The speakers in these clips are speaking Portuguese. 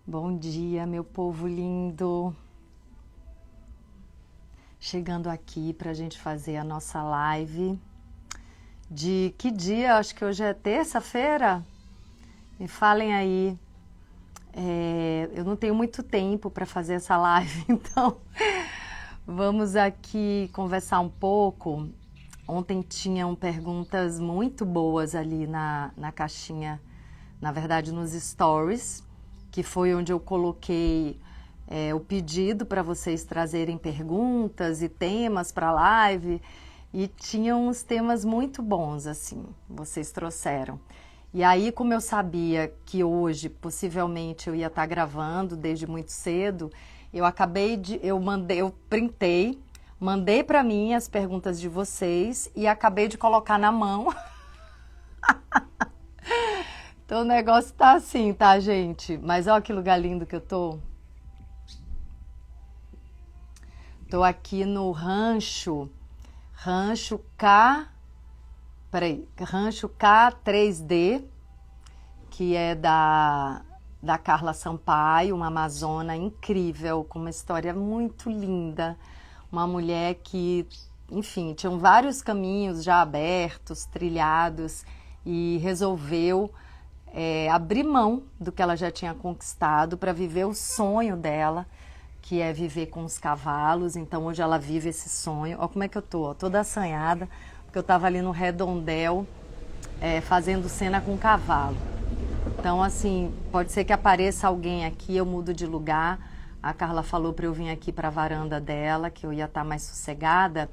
Bom dia, meu povo lindo. Chegando aqui para a gente fazer a nossa live de que dia? Acho que hoje é terça-feira. Me falem aí. Eu não tenho muito tempo para fazer essa live, então vamos aqui conversar um pouco. Ontem tinham perguntas muito boas ali na caixinha, na verdade nos stories, que foi onde eu coloquei o pedido para vocês trazerem perguntas e temas para a live. E tinham uns temas muito bons, assim, vocês trouxeram. E aí, como eu sabia que hoje, possivelmente, eu ia estar gravando desde muito cedo, eu printei, mandei para mim as perguntas de vocês e acabei de colocar na mão. Então o negócio tá assim, tá, gente? Mas olha que lugar lindo que eu tô. Tô aqui no Rancho K, Rancho K3D, que é da Carla Sampaio, uma amazona incrível, com uma história muito linda. Uma mulher que, enfim, tinham vários caminhos já abertos, trilhados, e resolveu abrir mão do que ela já tinha conquistado para viver o sonho dela, que é viver com os cavalos. Então hoje ela vive esse sonho. Olha como é que eu tô, ó, toda assanhada, porque eu estava ali no Redondel fazendo cena com cavalo. Então, assim, pode ser que apareça alguém aqui, eu mudo de lugar. A Carla falou para eu vir aqui para a varanda dela, que eu ia estar mais sossegada.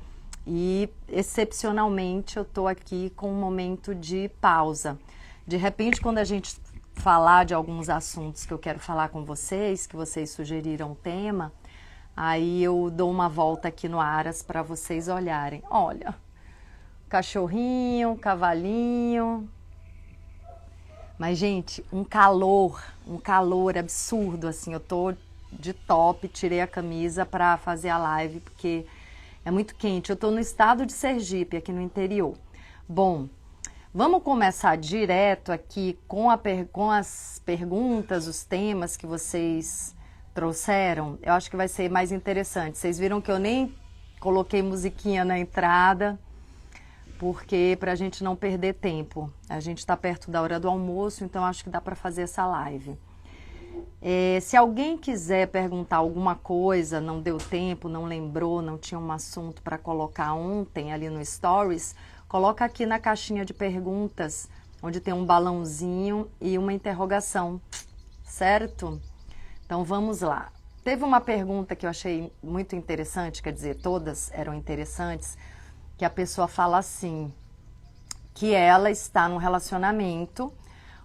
E, excepcionalmente, eu estou aqui com um momento de pausa. De repente, quando a gente falar de alguns assuntos que eu quero falar com vocês, que vocês sugeriram o tema, aí eu dou uma volta aqui no Aras para vocês olharem. Olha, cachorrinho, cavalinho. Mas, gente, um calor absurdo, assim, eu tô de top, tirei a camisa para fazer a live, porque é muito quente. Eu tô no estado de Sergipe, aqui no interior. Bom, vamos começar direto aqui com as perguntas, os temas que vocês trouxeram. Eu acho que vai ser mais interessante. Vocês viram que eu nem coloquei musiquinha na entrada, porque para a gente não perder tempo. A gente está perto da hora do almoço, então acho que dá para fazer essa live. Se alguém quiser perguntar alguma coisa, não deu tempo, não lembrou, não tinha um assunto para colocar ontem ali no Stories, coloca aqui na caixinha de perguntas, onde tem um balãozinho e uma interrogação, certo? Então vamos lá. Teve uma pergunta que eu achei muito interessante, quer dizer, todas eram interessantes, que a pessoa fala assim, que ela está num relacionamento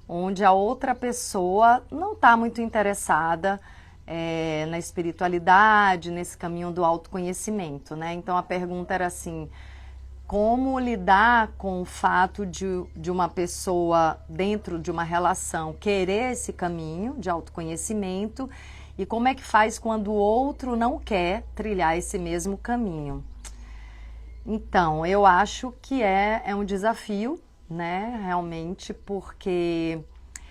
onde a outra pessoa não está muito interessada na espiritualidade, nesse caminho do autoconhecimento, né? Então a pergunta era assim, como lidar com o fato de uma pessoa dentro de uma relação querer esse caminho de autoconhecimento e como é que faz quando o outro não quer trilhar esse mesmo caminho? Então, eu acho que é um desafio, né, realmente, porque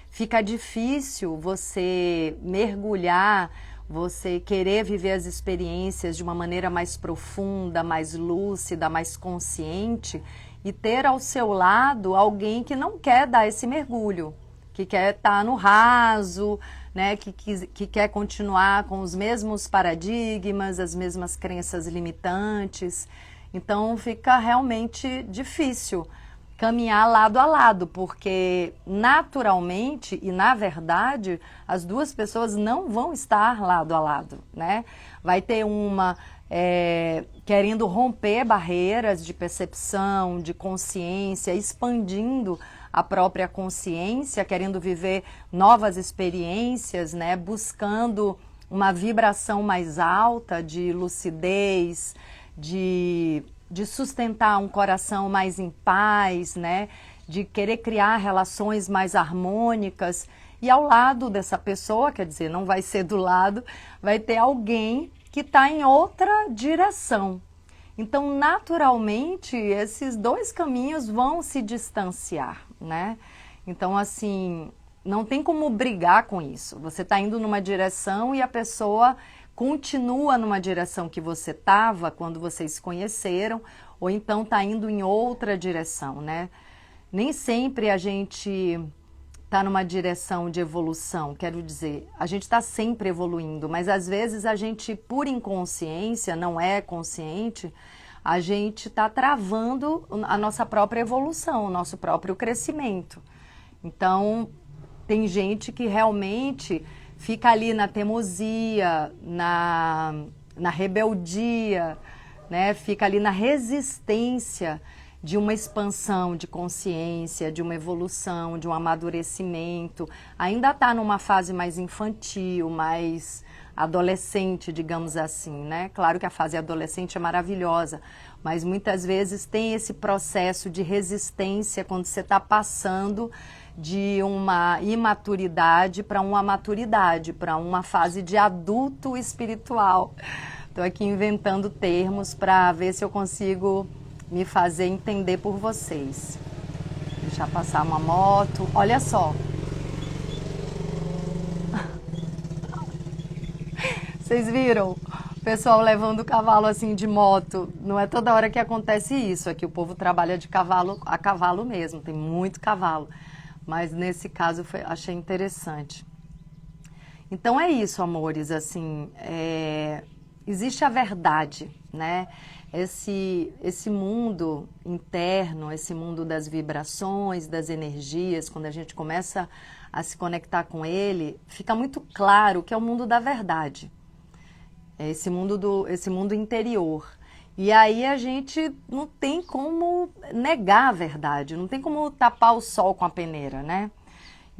fica difícil você mergulhar, você querer viver as experiências de uma maneira mais profunda, mais lúcida, mais consciente e ter ao seu lado alguém que não quer dar esse mergulho, que quer estar no raso, né, que quer continuar com os mesmos paradigmas, as mesmas crenças limitantes. Então fica realmente difícil caminhar lado a lado, porque naturalmente e na verdade as duas pessoas não vão estar lado a lado, né? Vai ter uma querendo romper barreiras de percepção, de consciência, expandindo a própria consciência, querendo viver novas experiências, né? Buscando uma vibração mais alta de lucidez, de sustentar um coração mais em paz, né? De querer criar relações mais harmônicas. E ao lado dessa pessoa, quer dizer, não vai ser do lado, vai ter alguém que está em outra direção. Então, naturalmente, esses dois caminhos vão se distanciar, né? Então, assim, não tem como brigar com isso. Você está indo numa direção e a pessoa continua numa direção que você estava quando vocês se conheceram, ou então está indo em outra direção, né? Nem sempre a gente está numa direção de evolução, quero dizer, a gente está sempre evoluindo, mas às vezes a gente, por inconsciência, não é consciente, a gente está travando a nossa própria evolução, o nosso próprio crescimento. Então, tem gente que realmente fica ali na teimosia, na rebeldia, né? Fica ali na resistência de uma expansão de consciência, de uma evolução, de um amadurecimento. Ainda está numa fase mais infantil, mais adolescente, digamos assim, né? Claro que a fase adolescente é maravilhosa, mas muitas vezes tem esse processo de resistência quando você está passando de uma imaturidade para uma maturidade, para uma fase de adulto espiritual. Estou aqui inventando termos para ver se eu consigo me fazer entender por vocês. Deixa passar uma moto. Olha só. Vocês viram? O pessoal levando o cavalo assim de moto. Não é toda hora que acontece isso. Aqui o povo trabalha de cavalo a cavalo mesmo. Tem muito cavalo. Mas nesse caso achei interessante. Então é isso, amores. Assim, existe a verdade, né? Esse mundo interno, esse mundo das vibrações, das energias, quando a gente começa a se conectar com ele, fica muito claro que é o mundo da verdade. É esse mundo interior. E aí a gente não tem como negar a verdade, não tem como tapar o sol com a peneira, né?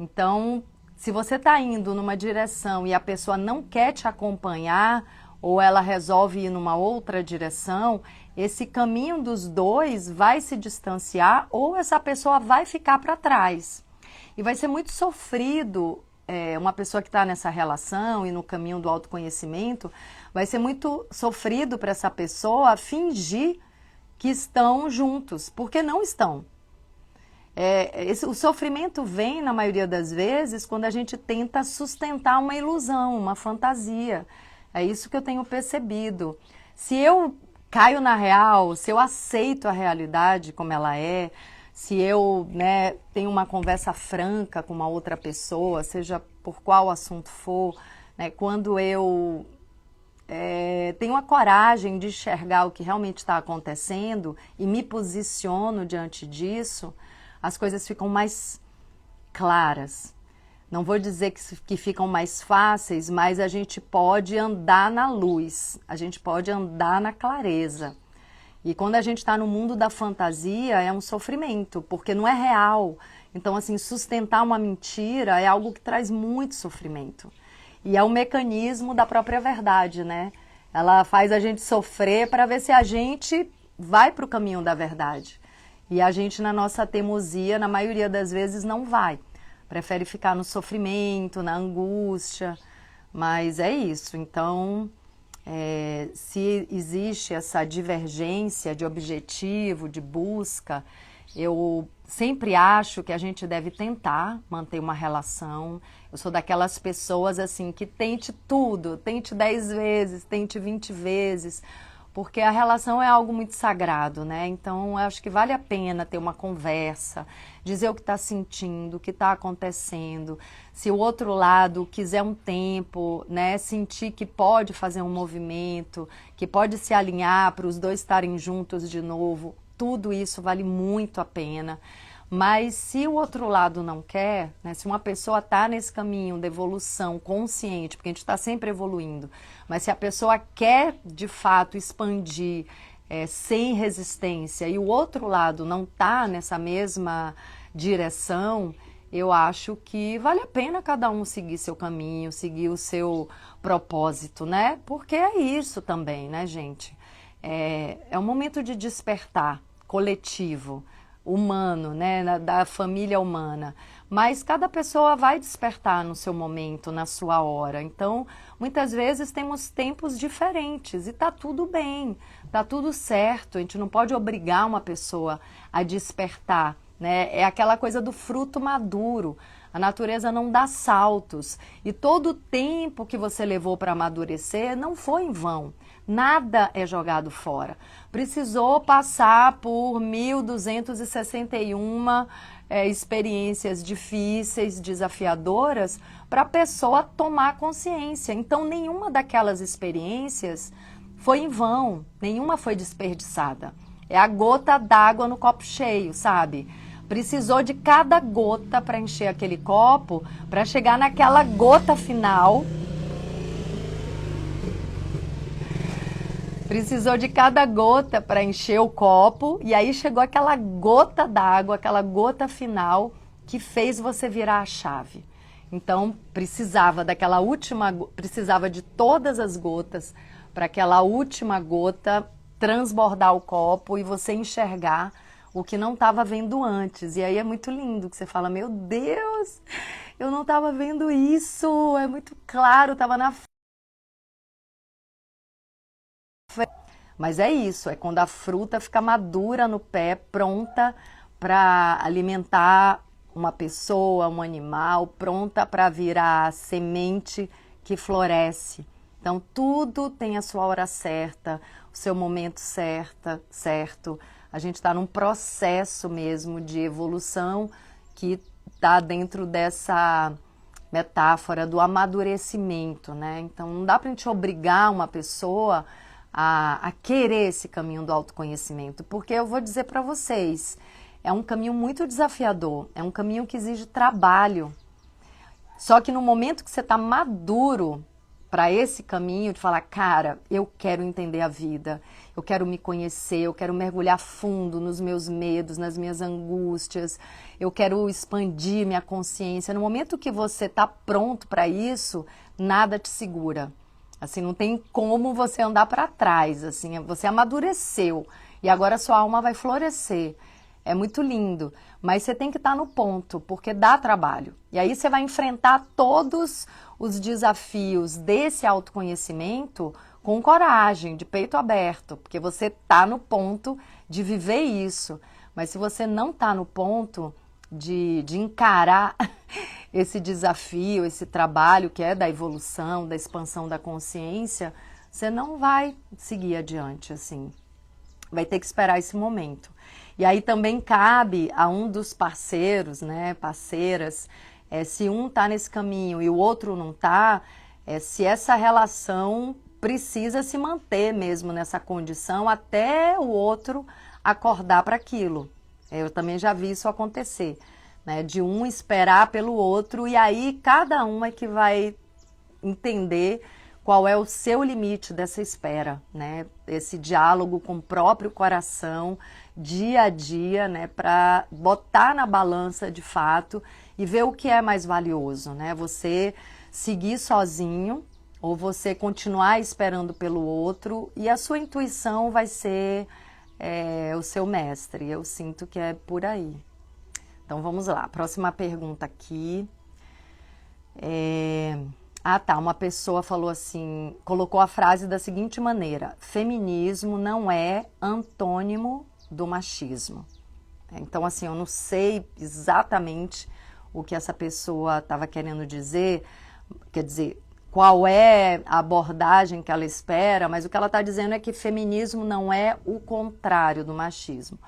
Então, se você está indo numa direção e a pessoa não quer te acompanhar, ou ela resolve ir numa outra direção, esse caminho dos dois vai se distanciar ou essa pessoa vai ficar para trás. E vai ser muito sofrido, uma pessoa que está nessa relação e no caminho do autoconhecimento, vai ser muito sofrido para essa pessoa fingir que estão juntos, porque não estão. O sofrimento vem, na maioria das vezes, quando a gente tenta sustentar uma ilusão, uma fantasia. É isso que eu tenho percebido. Se eu caio na real, se eu aceito a realidade como ela é, se eu, né, tenho uma conversa franca com uma outra pessoa, seja por qual assunto for, né, quando eu tenho a coragem de enxergar o que realmente está acontecendo e me posiciono diante disso, as coisas ficam mais claras. Não vou dizer que ficam mais fáceis, mas a gente pode andar na luz, a gente pode andar na clareza. E quando a gente está no mundo da fantasia, é um sofrimento, porque não é real. Então, assim, sustentar uma mentira é algo que traz muito sofrimento. E é o mecanismo da própria verdade, né? Ela faz a gente sofrer para ver se a gente vai para o caminho da verdade. E a gente, na nossa teimosia, na maioria das vezes, não vai. Prefere ficar no sofrimento, na angústia, mas é isso. Então, se existe essa divergência de objetivo, de busca, eu sempre acho que a gente deve tentar manter uma relação. Eu sou daquelas pessoas assim que tente tudo, tente 10 vezes, tente 20 vezes, porque a relação é algo muito sagrado, né? Então, eu acho que vale a pena ter uma conversa, dizer o que está sentindo, o que está acontecendo. Se o outro lado quiser um tempo, né, sentir que pode fazer um movimento, que pode se alinhar para os dois estarem juntos de novo, tudo isso vale muito a pena. Mas se o outro lado não quer, né, se uma pessoa está nesse caminho de evolução consciente, porque a gente está sempre evoluindo, mas se a pessoa quer de fato expandir sem resistência e o outro lado não está nessa mesma direção, eu acho que vale a pena cada um seguir seu caminho, seguir o seu propósito, né? Porque é isso também, né, gente? É um momento de despertar coletivo, humano, né, da família humana, mas cada pessoa vai despertar no seu momento, na sua hora. Então, muitas vezes temos tempos diferentes e tá tudo bem, tá tudo certo. A gente não pode obrigar uma pessoa a despertar, né? É aquela coisa do fruto maduro. A natureza não dá saltos. E todo o tempo que você levou para amadurecer não foi em vão. Nada é jogado fora. Precisou passar por 1.261 experiências difíceis, desafiadoras, para a pessoa tomar consciência. Então, nenhuma daquelas experiências foi em vão, nenhuma foi desperdiçada. É a gota d'água no copo cheio, sabe? Precisou de cada gota para encher aquele copo, para chegar naquela gota final. Precisou de cada gota para encher o copo, e aí chegou aquela gota d'água, aquela gota final que fez você virar a chave. Então, precisava daquela última, precisava de todas as gotas para aquela última gota transbordar o copo e você enxergar o que não estava vendo antes. E aí é muito lindo que você fala, meu Deus, eu não estava vendo isso, é muito claro, estava na frente. Mas é isso, é quando a fruta fica madura no pé, pronta para alimentar uma pessoa, um animal, pronta para virar semente que floresce. Então tudo tem a sua hora certa, o seu momento certo. A gente está num processo mesmo de evolução que está dentro dessa metáfora do amadurecimento, né? Então não dá para a gente obrigar uma pessoa a querer esse caminho do autoconhecimento, porque eu vou dizer para vocês, é um caminho muito desafiador, é um caminho que exige trabalho. Só que no momento que você está maduro para esse caminho, de falar, cara, eu quero entender a vida, eu quero me conhecer, eu quero mergulhar fundo nos meus medos, nas minhas angústias, eu quero expandir minha consciência. No momento que você está pronto para isso, nada te segura. Assim, não tem como você andar para trás, assim, você amadureceu e agora sua alma vai florescer. É muito lindo, mas você tem que estar no ponto, porque dá trabalho. E aí você vai enfrentar todos os desafios desse autoconhecimento com coragem, de peito aberto, porque você está no ponto de viver isso. Mas se você não está no ponto de encarar esse desafio, esse trabalho que é da evolução, da expansão da consciência, você não vai seguir adiante, assim. Vai ter que esperar esse momento. E aí também cabe a um dos parceiros, né, parceiras, se um está nesse caminho e o outro não está, se essa relação precisa se manter mesmo nessa condição até o outro acordar para aquilo. Eu também já vi isso acontecer, né, de um esperar pelo outro e aí cada um é que vai entender qual é o seu limite dessa espera, né? Esse diálogo com o próprio coração, dia a dia, né? Para botar na balança de fato e ver o que é mais valioso, né? Você seguir sozinho ou você continuar esperando pelo outro e a sua intuição vai ser o seu mestre. Eu sinto que é por aí. Então vamos lá, próxima pergunta aqui. Uma pessoa falou assim, colocou a frase da seguinte maneira: feminismo não é antônimo do machismo. Então, assim, eu não sei exatamente o que essa pessoa estava querendo dizer, quer dizer, qual é a abordagem que ela espera, mas o que ela está dizendo é que feminismo não é o contrário do machismo.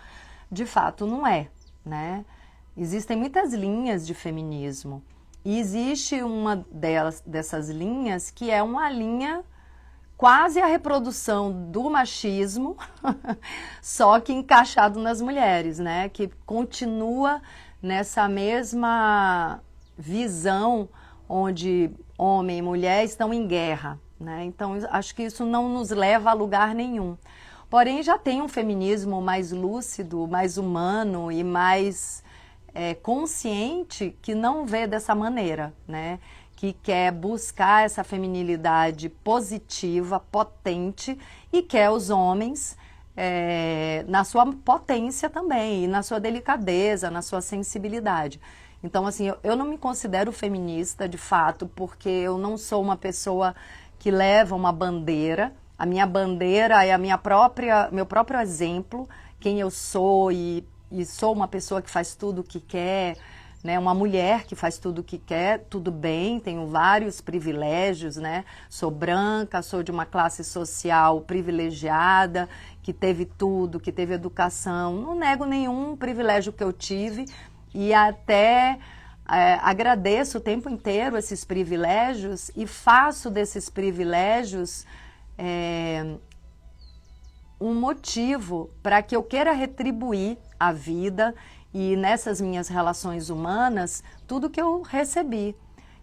De fato, não é, né? Existem muitas linhas de feminismo. E existe uma dessas linhas que é uma linha quase a reprodução do machismo, só que encaixado nas mulheres, né? Que continua nessa mesma visão onde homem e mulher estão em guerra, né? Então, acho que isso não nos leva a lugar nenhum. Porém, já tem um feminismo mais lúcido, mais humano e mais consciente que não vê dessa maneira, né? Que quer buscar essa feminilidade positiva, potente e quer os homens na sua potência também, e na sua delicadeza, na sua sensibilidade. Então, assim, eu não me considero feminista de fato, porque eu não sou uma pessoa que leva uma bandeira. A minha bandeira é meu próprio exemplo, quem eu sou e sou uma pessoa que faz tudo o que quer, né? Uma mulher que faz tudo o que quer, tudo bem, tenho vários privilégios, né? Sou branca, sou de uma classe social privilegiada, que teve tudo, que teve educação. Não nego nenhum privilégio que eu tive e até agradeço o tempo inteiro esses privilégios e faço desses privilégios um motivo para que eu queira retribuir a vida e nessas minhas relações humanas tudo que eu recebi.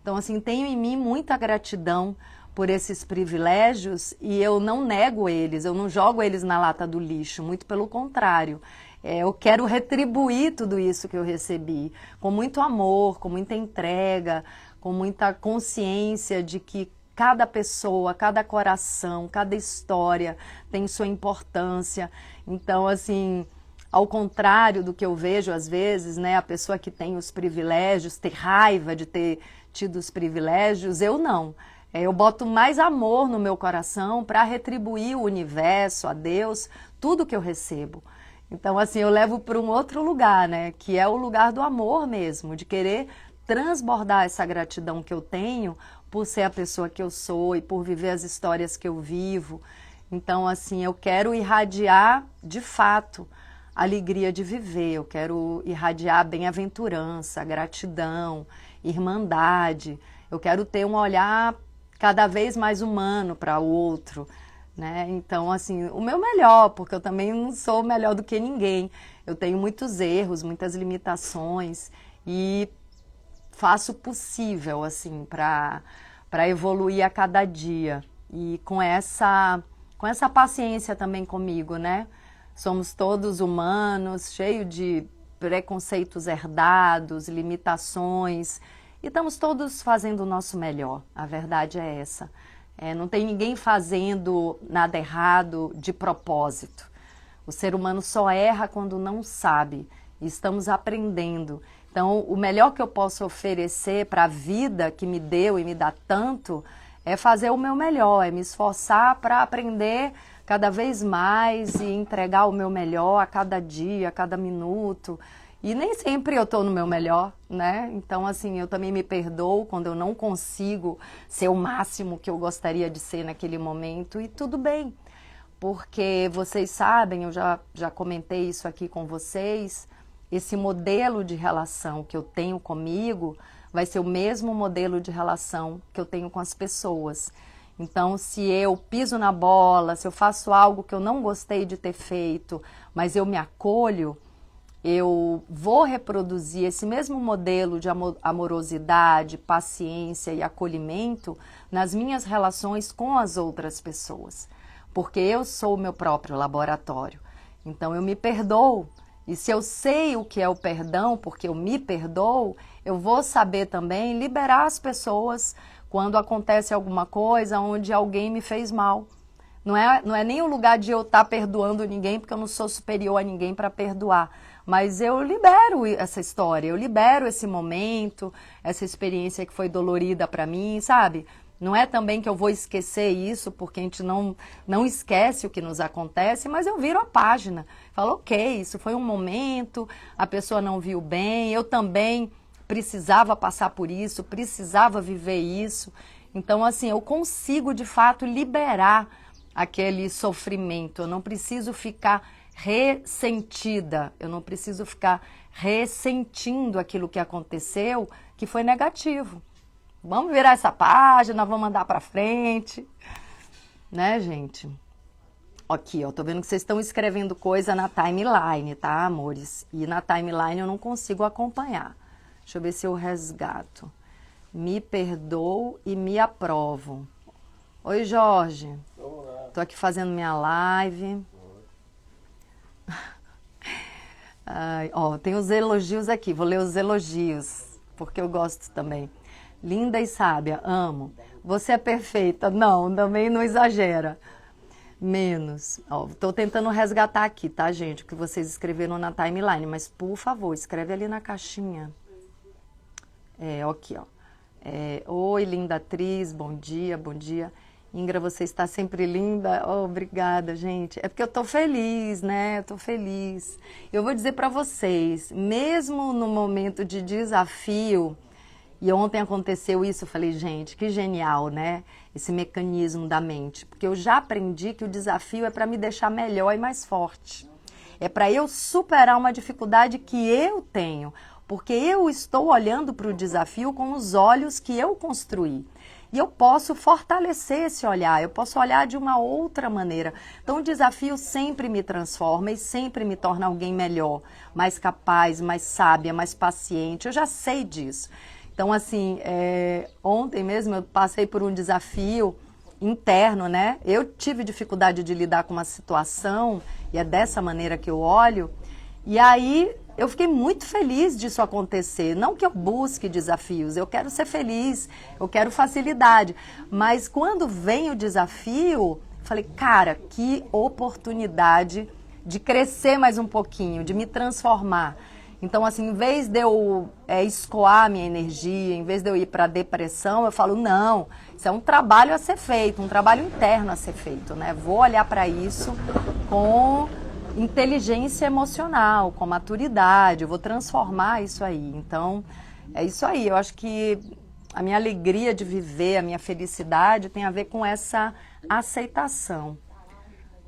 Então, assim, tenho em mim muita gratidão por esses privilégios e eu não nego eles, eu não jogo eles na lata do lixo, muito pelo contrário. Eu quero retribuir tudo isso que eu recebi, com muito amor, com muita entrega, com muita consciência de que cada pessoa, cada coração, cada história tem sua importância. Então, assim, ao contrário do que eu vejo às vezes, né, a pessoa que tem os privilégios, ter raiva de ter tido os privilégios, eu não. Eu boto mais amor no meu coração para retribuir o universo, a Deus, tudo que eu recebo. Então, assim, eu levo para um outro lugar, né? Que é o lugar do amor mesmo, de querer transbordar essa gratidão que eu tenho por ser a pessoa que eu sou e por viver as histórias que eu vivo. Então, assim, eu quero irradiar, de fato, a alegria de viver. Eu quero irradiar a bem-aventurança, a gratidão, irmandade. Eu quero ter um olhar cada vez mais humano para o outro, né? Então, assim, o meu melhor, porque eu também não sou melhor do que ninguém. Eu tenho muitos erros, muitas limitações e faço o possível, assim, para evoluir a cada dia. E com essa paciência também comigo, né? Somos todos humanos, cheios de preconceitos herdados, limitações, e estamos todos fazendo o nosso melhor. A verdade é essa. Não tem ninguém fazendo nada errado de propósito. O ser humano só erra quando não sabe. E estamos aprendendo. Então, o melhor que eu posso oferecer para a vida que me deu e me dá tanto é fazer o meu melhor, é me esforçar para aprender cada vez mais e entregar o meu melhor a cada dia, a cada minuto. E nem sempre eu estou no meu melhor, né? Então, assim, eu também me perdoo quando eu não consigo ser o máximo que eu gostaria de ser naquele momento. E tudo bem, porque vocês sabem, eu já comentei isso aqui com vocês, esse modelo de relação que eu tenho comigo vai ser o mesmo modelo de relação que eu tenho com as pessoas. Então, se eu piso na bola, se eu faço algo que eu não gostei de ter feito, mas eu me acolho, eu vou reproduzir esse mesmo modelo de amorosidade, paciência e acolhimento nas minhas relações com as outras pessoas, porque eu sou o meu próprio laboratório. Então eu me perdoo, e se eu sei o que é o perdão, porque eu me perdoo, eu vou saber também liberar as pessoas quando acontece alguma coisa onde alguém me fez mal. Não é nem o lugar de eu estar perdoando ninguém, porque eu não sou superior a ninguém para perdoar. Mas eu libero essa história, eu libero esse momento, essa experiência que foi dolorida para mim, sabe? Não é também que eu vou esquecer isso, porque a gente não esquece o que nos acontece, mas eu viro a página. Falo, ok, isso foi um momento, a pessoa não viu bem, eu também precisava passar por isso, precisava viver isso. Então, assim, eu consigo, de fato, liberar aquele sofrimento. Eu não preciso ficar ressentida, eu não preciso ficar ressentindo aquilo que aconteceu, que foi negativo. Vamos virar essa página, vamos andar para frente, né, gente? Aqui, ó, tô vendo que vocês estão escrevendo coisa na timeline, tá, amores? E na timeline eu não consigo acompanhar. Deixa eu ver se eu resgato. Me perdoo e me aprovo. Oi, Jorge. Olá. Tô aqui fazendo minha live. Ai, ó, tem os elogios aqui, vou ler os elogios, porque eu gosto também. Linda e sábia, amo. Você é perfeita. Não, também não exagera. Menos. Ó, tô tentando resgatar aqui, tá, gente? O que vocês escreveram na timeline, mas por favor, escreve ali na caixinha. Aqui, ó. Oi, linda atriz, bom dia, bom dia. Ingra, você está sempre linda. Oh, obrigada, gente. É porque eu tô feliz, né? Eu tô feliz. Eu vou dizer para vocês, mesmo no momento de desafio, e ontem aconteceu isso, eu falei, gente, que genial, né? Esse mecanismo da mente. Porque eu já aprendi que o desafio é para me deixar melhor e mais forte. É para eu superar uma dificuldade que eu tenho. Porque eu estou olhando para o desafio com os olhos que eu construí. E eu posso fortalecer esse olhar, eu posso olhar de uma outra maneira. Então o desafio sempre me transforma e sempre me torna alguém melhor, mais capaz, mais sábia, mais paciente. Eu já sei disso. Então assim, ontem mesmo eu passei por um desafio interno, né? Eu tive dificuldade de lidar com uma situação, e é dessa maneira que eu olho, e aí eu fiquei muito feliz disso acontecer. Não que eu busque desafios, eu quero ser feliz, eu quero facilidade. Mas quando vem o desafio, falei, cara, que oportunidade de crescer mais um pouquinho, de me transformar. Então, assim, em vez de eu escoar minha energia, em vez de eu ir para a depressão, eu falo, não, isso é um trabalho a ser feito, um trabalho interno a ser feito, né? Vou olhar para isso com inteligência emocional, com maturidade, eu vou transformar isso aí. Então, é isso aí. Eu acho que a minha alegria de viver, a minha felicidade tem a ver com essa aceitação.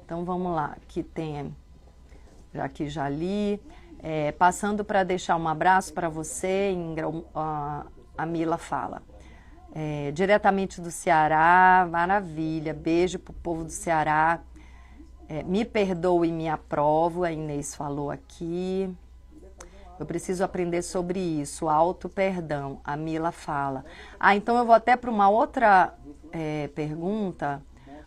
Então, vamos lá. Aqui tem, aqui já li. Passando para deixar um abraço para você, Ingra, a Mila fala. Diretamente do Ceará, maravilha. Beijo pro povo do Ceará. Me perdoe e me aprovo, a Inês falou aqui. Eu preciso aprender sobre isso, auto-perdão, a Mila fala. Então eu vou até para uma outra pergunta.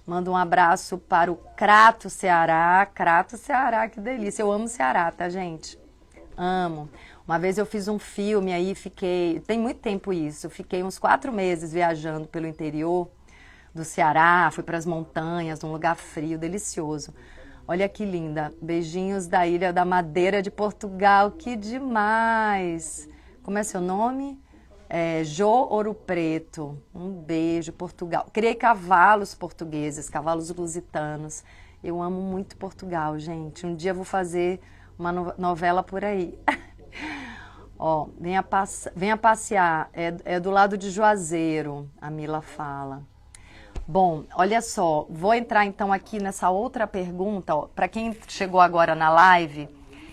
Mando um abraço para o Crato, Ceará. Crato, Ceará, que delícia. Eu amo Ceará, tá, gente? Amo. Uma vez eu fiz um filme aí, tem muito tempo isso, fiquei uns 4 meses viajando pelo interior do Ceará, fui para as montanhas, num lugar frio, delicioso. Olha que linda. Beijinhos da Ilha da Madeira de Portugal, que demais! Como é seu nome? Jô Ouro Preto. Um beijo, Portugal. Criei cavalos portugueses, cavalos lusitanos. Eu amo muito Portugal, gente. Um dia eu vou fazer uma novela por aí. Ó, venha passear. É do lado de Juazeiro, a Mila fala. Bom, olha só, vou entrar então aqui nessa outra pergunta. Para quem chegou agora na live,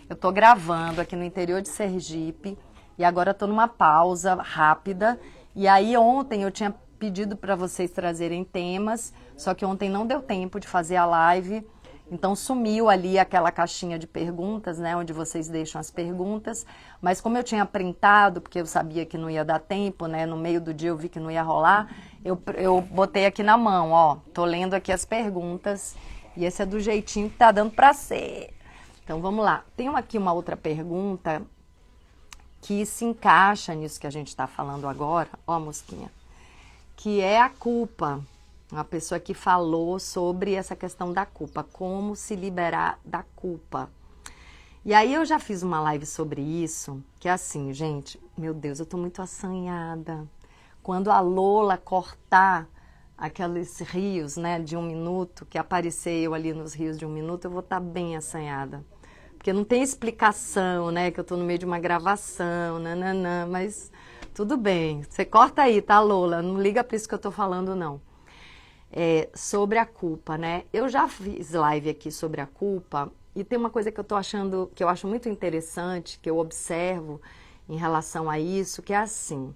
eu estou gravando aqui no interior de Sergipe e agora estou numa pausa rápida. E aí ontem eu tinha pedido para vocês trazerem temas, só que ontem não deu tempo de fazer a live, então sumiu ali aquela caixinha de perguntas, né, onde vocês deixam as perguntas. Mas como eu tinha printado, porque eu sabia que não ia dar tempo, né, no meio do dia eu vi que não ia rolar, eu botei aqui na mão, ó, tô lendo aqui as perguntas e esse é do jeitinho que tá dando pra ser. Então vamos lá, tem aqui uma outra pergunta que se encaixa nisso que a gente tá falando agora, ó mosquinha, que é a culpa. Uma pessoa que falou sobre essa questão da culpa, como se liberar da culpa. E aí eu já fiz uma live sobre isso, que é assim, gente, meu Deus, eu tô muito assanhada. Quando a Lola cortar aqueles rios, né, de 1 minuto, que aparecer eu ali nos rios de 1 minuto, eu vou estar bem assanhada. Porque não tem explicação, né, que eu tô no meio de uma gravação, nananã, mas tudo bem. Você corta aí, tá, Lola? Não liga pra isso que eu tô falando, não. Sobre a culpa, né? Eu já fiz live aqui sobre a culpa e tem uma coisa que eu tô achando, que eu acho muito interessante, que eu observo em relação a isso, que é assim.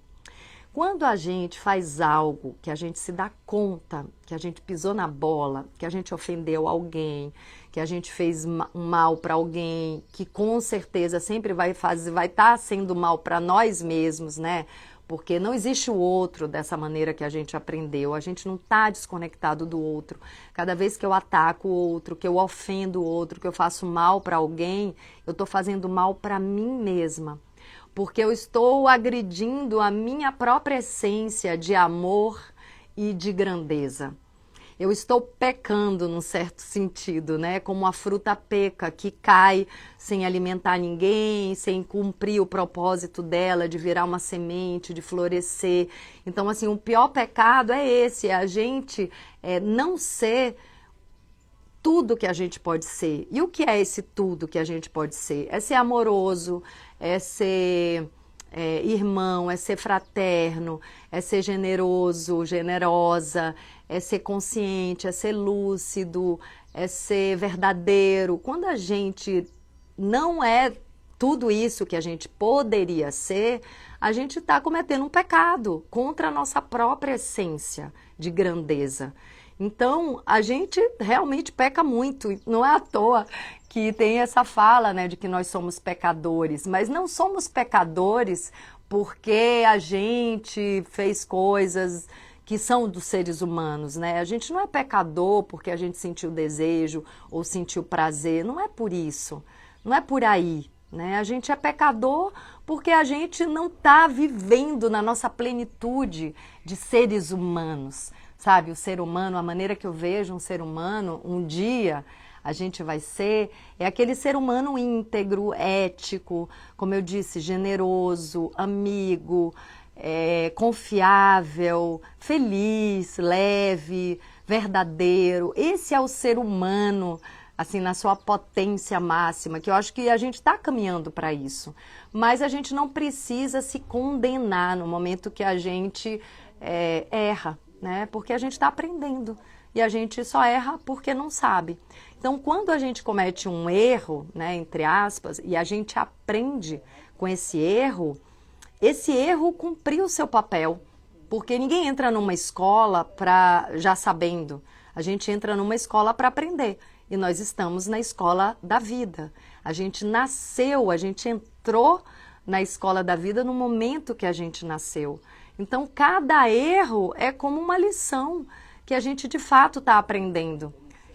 Quando a gente faz algo que a gente se dá conta, que a gente pisou na bola, que a gente ofendeu alguém, que a gente fez um mal para alguém, que com certeza sempre vai estar sendo mal para nós mesmos, né? Porque não existe o outro dessa maneira que a gente aprendeu. A gente não está desconectado do outro. Cada vez que eu ataco o outro, que eu ofendo o outro, que eu faço mal para alguém, eu estou fazendo mal para mim mesma. Porque eu estou agredindo a minha própria essência de amor e de grandeza. eu estou pecando num certo sentido, né? Como a fruta peca, que cai sem alimentar ninguém, sem cumprir o propósito dela de virar uma semente, de florescer. Então, assim, o pior pecado é esse, é a gente não ser tudo que a gente pode ser. E o que é esse tudo que a gente pode ser? É ser amoroso, é ser irmão, é ser fraterno, é ser generoso, generosa, é ser consciente, é ser lúcido, é ser verdadeiro. Quando a gente não é tudo isso que a gente poderia ser, a gente está cometendo um pecado contra a nossa própria essência de grandeza. Então, a gente realmente peca muito, não é à toa que tem essa fala, né, de que nós somos pecadores, mas não somos pecadores porque a gente fez coisas que são dos seres humanos, né? A gente não é pecador porque a gente sentiu desejo ou sentiu prazer, não é por isso, não é por aí, né? A gente é pecador porque a gente não está vivendo na nossa plenitude de seres humanos. Sabe, o ser humano, a maneira que eu vejo um ser humano, um dia a gente vai ser, é aquele ser humano íntegro, ético, como eu disse, generoso, amigo, confiável, feliz, leve, verdadeiro. Esse é o ser humano, assim, na sua potência máxima, que eu acho que a gente está caminhando para isso. Mas a gente não precisa se condenar no momento que a gente erra. Né? Porque a gente está aprendendo e a gente só erra porque não sabe. Então, quando a gente comete um erro, né, entre aspas, e a gente aprende com esse erro cumpriu o seu papel, porque ninguém entra numa escola já sabendo. A gente entra numa escola para aprender e nós estamos na escola da vida. A gente nasceu, a gente entrou na escola da vida no momento que a gente nasceu. Então, cada erro é como uma lição que a gente, de fato, está aprendendo.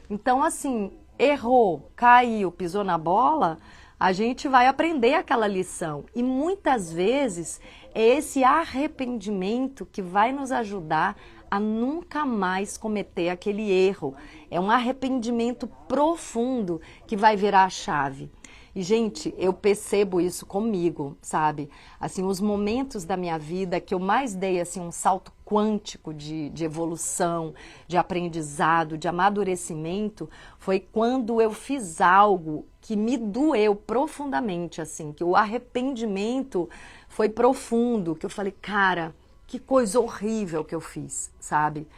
Então, assim, errou, caiu, pisou na bola, a gente vai aprender aquela lição. E, muitas vezes, é esse arrependimento que vai nos ajudar a nunca mais cometer aquele erro. É um arrependimento profundo que vai virar a chave. E, gente, eu percebo isso comigo, sabe? Assim, os momentos da minha vida que eu mais dei, assim, um salto quântico de evolução, de aprendizado, de amadurecimento, foi quando eu fiz algo que me doeu profundamente, assim, que o arrependimento foi profundo, que eu falei, cara, que coisa horrível que eu fiz, sabe?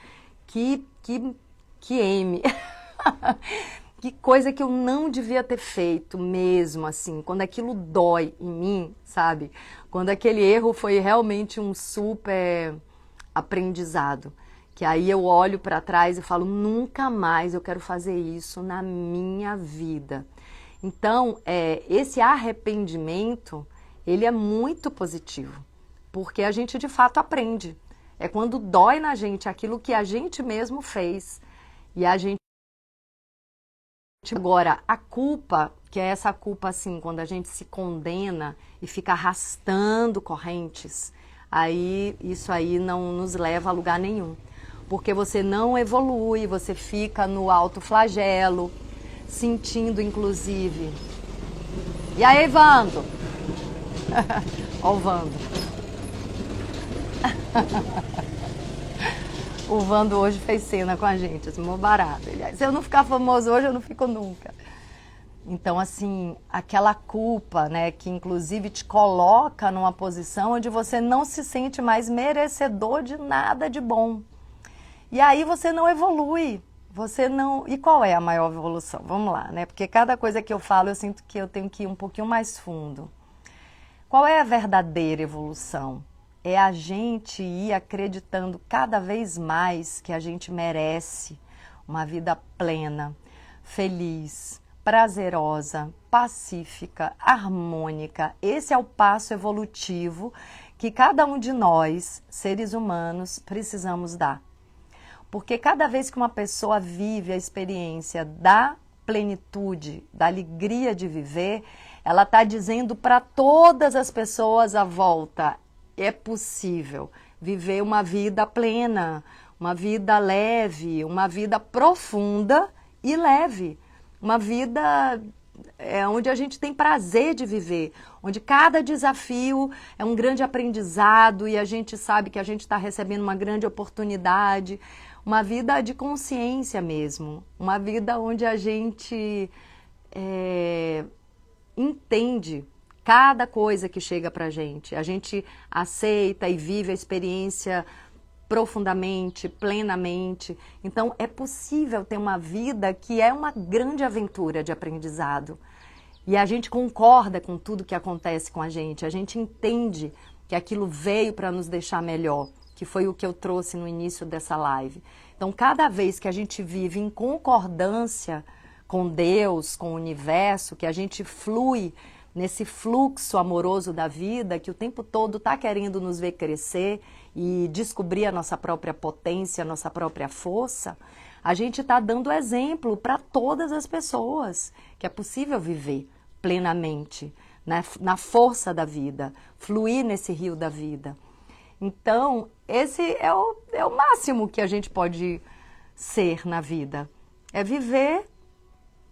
Que M... Que coisa que eu não devia ter feito mesmo, assim, quando aquilo dói em mim, sabe? Quando aquele erro foi realmente um super aprendizado. Que aí eu olho para trás e falo, nunca mais eu quero fazer isso na minha vida. Então, esse arrependimento, ele é muito positivo, porque a gente de fato aprende. É quando dói na gente aquilo que a gente mesmo fez e a gente... Agora, a culpa, que é essa culpa assim, quando a gente se condena e fica arrastando correntes, aí isso aí não nos leva a lugar nenhum. Porque você não evolui, você fica no autoflagelo, sentindo inclusive. E aí, Vando? Ó o Vando. O Vando hoje fez cena com a gente, assim, mó barato. Se eu não ficar famoso hoje, eu não fico nunca. Então, assim, aquela culpa, né, que inclusive te coloca numa posição onde você não se sente mais merecedor de nada de bom. E aí você não evolui, você não... E qual é a maior evolução? Vamos lá, né? Porque cada coisa que eu falo, eu sinto que eu tenho que ir um pouquinho mais fundo. Qual é a verdadeira evolução? É a gente ir acreditando cada vez mais que a gente merece uma vida plena, feliz, prazerosa, pacífica, harmônica. Esse é o passo evolutivo que cada um de nós, seres humanos, precisamos dar. Porque cada vez que uma pessoa vive a experiência da plenitude, da alegria de viver, ela está dizendo para todas as pessoas à volta, é possível, viver uma vida plena, uma vida leve, uma vida profunda e leve. Uma vida onde a gente tem prazer de viver, onde cada desafio é um grande aprendizado e a gente sabe que a gente está recebendo uma grande oportunidade. Uma vida de consciência mesmo, uma vida onde a gente entende cada coisa que chega pra gente. A gente aceita e vive a experiência profundamente, plenamente. Então é possível ter uma vida que é uma grande aventura de aprendizado. E a gente concorda com tudo que acontece com a gente entende que aquilo veio para nos deixar melhor, que foi o que eu trouxe no início dessa live. Então, cada vez que a gente vive em concordância com Deus, com o universo, que a gente flui nesse fluxo amoroso da vida, que o tempo todo está querendo nos ver crescer e descobrir a nossa própria potência, a nossa própria força, a gente está dando exemplo para todas as pessoas que é possível viver plenamente, né, na força da vida, fluir nesse rio da vida. Então, esse é o máximo que a gente pode ser na vida. É viver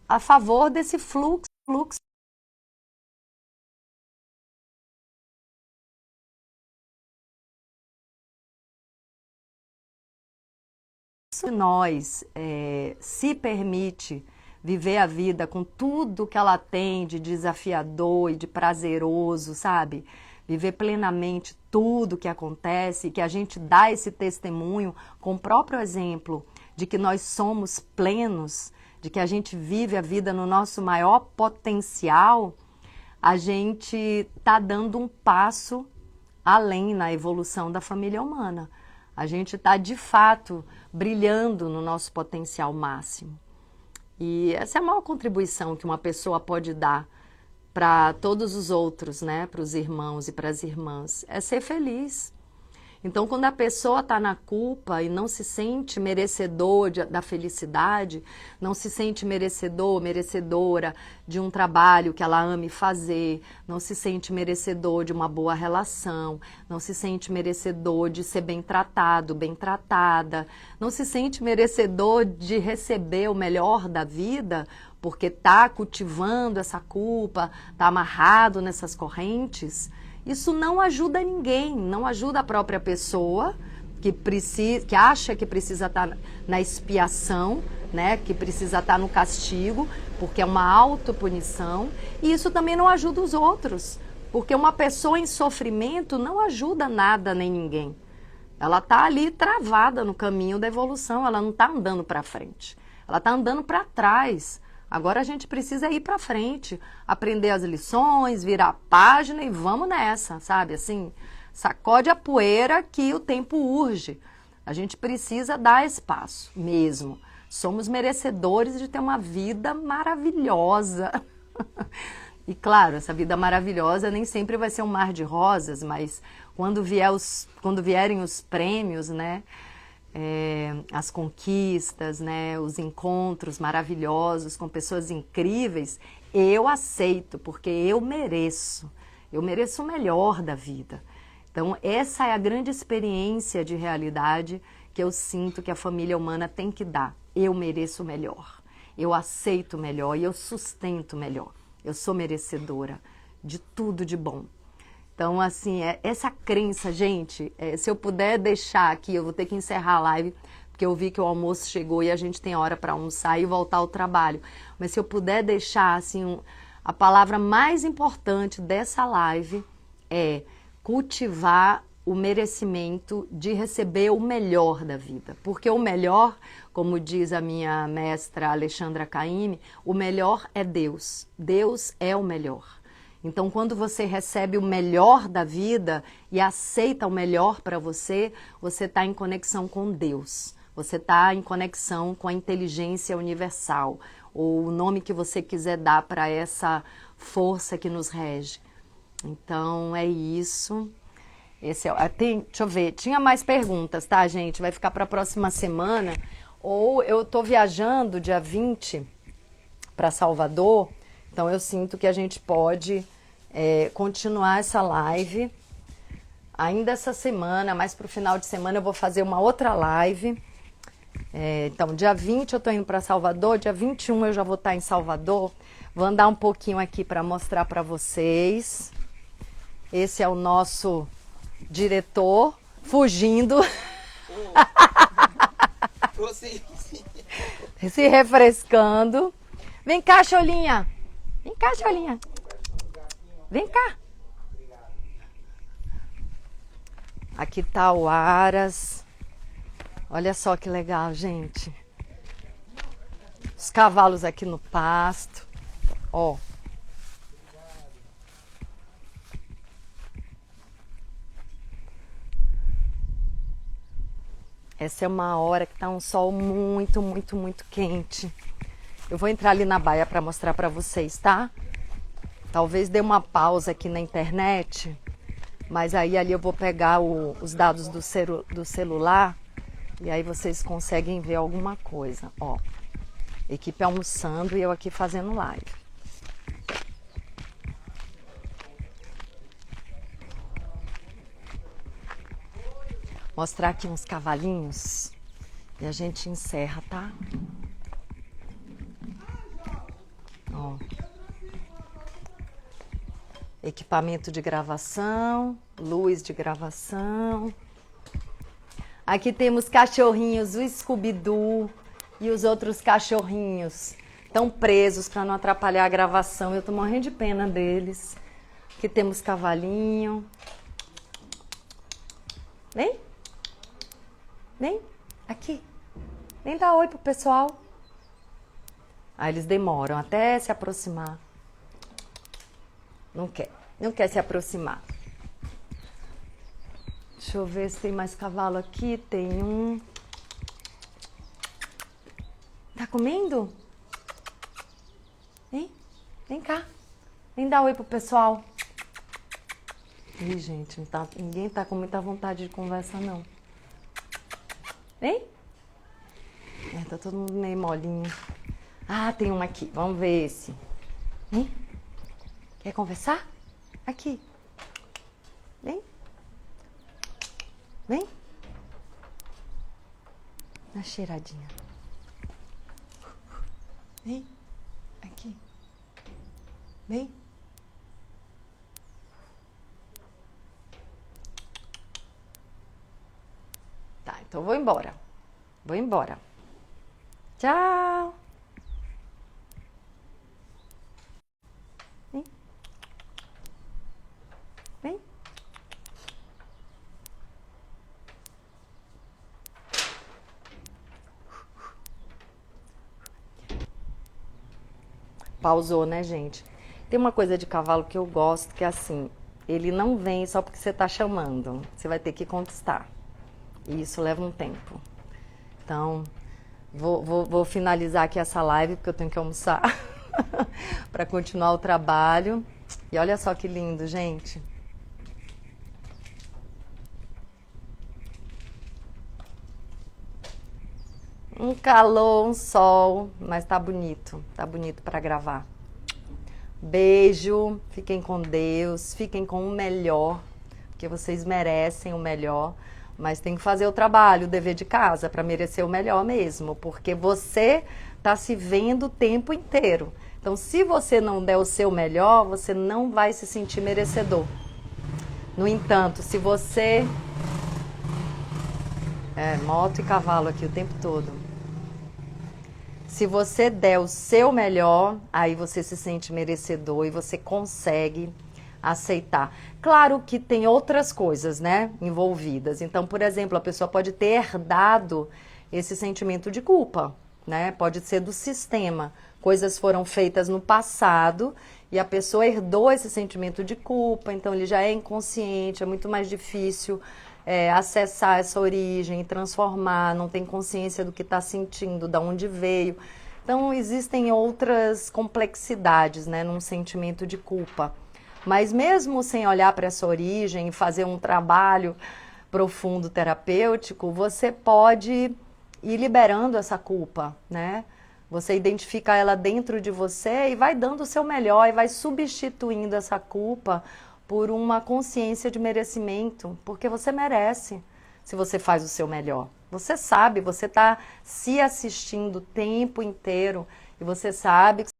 a favor desse fluxo. Se nós se permite viver a vida com tudo que ela tem de desafiador e de prazeroso, sabe? Viver plenamente tudo que acontece, que a gente dá esse testemunho com o próprio exemplo de que nós somos plenos, de que a gente vive a vida no nosso maior potencial, a gente está dando um passo além na evolução da família humana. A gente está, de fato, brilhando no nosso potencial máximo. E essa é a maior contribuição que uma pessoa pode dar para todos os outros, né? Para os irmãos e para as irmãs, é ser feliz. Então, quando a pessoa está na culpa e não se sente merecedor da felicidade, não se sente merecedor, merecedora de um trabalho que ela ame fazer, não se sente merecedor de uma boa relação, não se sente merecedor de ser bem tratado, bem tratada, não se sente merecedor de receber o melhor da vida, porque está cultivando essa culpa, está amarrado nessas correntes. Isso não ajuda ninguém, não ajuda a própria pessoa que acha que precisa estar na expiação, né? Que precisa estar no castigo, porque é uma autopunição. E isso também não ajuda os outros, porque uma pessoa em sofrimento não ajuda nada nem ninguém. Ela está ali travada no caminho da evolução, ela não está andando para frente, ela está andando para trás. Agora a gente precisa ir para frente, aprender as lições, virar a página e vamos nessa, sabe? Assim, sacode a poeira que o tempo urge. A gente precisa dar espaço mesmo. Somos merecedores de ter uma vida maravilhosa. E claro, essa vida maravilhosa nem sempre vai ser um mar de rosas, mas quando vierem os prêmios, né? As conquistas, né, os encontros maravilhosos com pessoas incríveis, eu aceito, porque eu mereço o melhor da vida. Então, essa é a grande experiência de realidade que eu sinto que a família humana tem que dar. Eu mereço o melhor, eu aceito o melhor e eu sustento o melhor. Eu sou merecedora de tudo de bom. Então, assim, essa crença, gente, se eu puder deixar aqui, eu vou ter que encerrar a live, porque eu vi que o almoço chegou e a gente tem hora para almoçar e voltar ao trabalho. Mas se eu puder deixar, assim, a palavra mais importante dessa live é cultivar o merecimento de receber o melhor da vida. Porque o melhor, como diz a minha mestra Alexandra Caymmi, o melhor é Deus. Deus é o melhor. Então, quando você recebe o melhor da vida e aceita o melhor para você, você está em conexão com Deus. Você está em conexão com a inteligência universal, ou o nome que você quiser dar para essa força que nos rege. Então, é isso. Deixa eu ver, tinha mais perguntas, tá, gente? Vai ficar para a próxima semana. Ou eu estou viajando dia 20 para Salvador, então eu sinto que a gente pode continuar essa live Ainda essa semana, mais pro final de semana, eu vou fazer uma outra live. Então, dia 20 eu tô indo para Salvador, dia 21 eu já vou estar em Salvador. Vou andar um pouquinho aqui para mostrar para vocês. Esse é o nosso diretor fugindo. Se refrescando. Vem cá, Cholinha. Vem cá, Cholinha. Vem cá. Aqui tá o Aras. Olha só que legal, gente. Os cavalos aqui no pasto. Ó. Essa é uma hora que tá um sol muito, muito, muito quente. Eu vou entrar ali na baia para mostrar para vocês, tá? Talvez dê uma pausa aqui na internet, mas aí ali eu vou pegar os dados do celular e aí vocês conseguem ver alguma coisa. Ó, equipe almoçando e eu aqui fazendo live. Mostrar aqui uns cavalinhos e a gente encerra, tá? Ó. Equipamento de gravação, luz de gravação. Aqui temos cachorrinhos, o Scooby-Doo e os outros cachorrinhos estão presos para não atrapalhar a gravação. Eu tô morrendo de pena deles. Aqui temos cavalinho. Vem. Vem. Aqui. Vem dar oi pro pessoal. Aí eles demoram até se aproximar. Não quer se aproximar. Deixa eu ver se tem mais cavalo aqui. Tem um. Tá comendo? Vem cá. Vem dar oi pro pessoal. Ih, gente, ninguém tá com muita vontade de conversa, não. Vem. Tá todo mundo meio molinho. Ah, tem um aqui. Vamos ver esse. Vem. Quer conversar? Aqui. Vem. Vem. Dá cheiradinha. Vem. Aqui. Vem. Tá, então vou embora. Vou embora. Tchau. Vem. Vem. Pausou, né, gente? Tem uma coisa de cavalo que eu gosto, que é assim, ele não vem só porque você tá chamando. Você vai ter que conquistar. E isso leva um tempo. Então, vou finalizar aqui essa live, porque eu tenho que almoçar para continuar o trabalho. E olha só que lindo, gente. Um calor, um sol, mas tá bonito para gravar. Beijo, fiquem com Deus, fiquem com o melhor, porque vocês merecem o melhor. Mas tem que fazer o trabalho, o dever de casa, para merecer o melhor mesmo, porque você está se vendo o tempo inteiro. Então, se você não der o seu melhor, você não vai se sentir merecedor. No entanto, se você... moto e cavalo aqui o tempo todo. Se você der o seu melhor, aí você se sente merecedor e você consegue aceitar. Claro que tem outras coisas, né, envolvidas. Então, por exemplo, a pessoa pode ter herdado esse sentimento de culpa, né? Pode ser do sistema. Coisas foram feitas no passado e a pessoa herdou esse sentimento de culpa, então ele já é inconsciente, é muito mais difícil acessar essa origem, transformar, não tem consciência do que está sentindo, de onde veio. Então, existem outras complexidades, né, num sentimento de culpa. Mas mesmo sem olhar para essa origem e fazer um trabalho profundo terapêutico, você pode ir liberando essa culpa, né? Você identifica ela dentro de você e vai dando o seu melhor e vai substituindo essa culpa por uma consciência de merecimento, porque você merece se você faz o seu melhor. Você sabe, você está se assistindo o tempo inteiro e você sabe que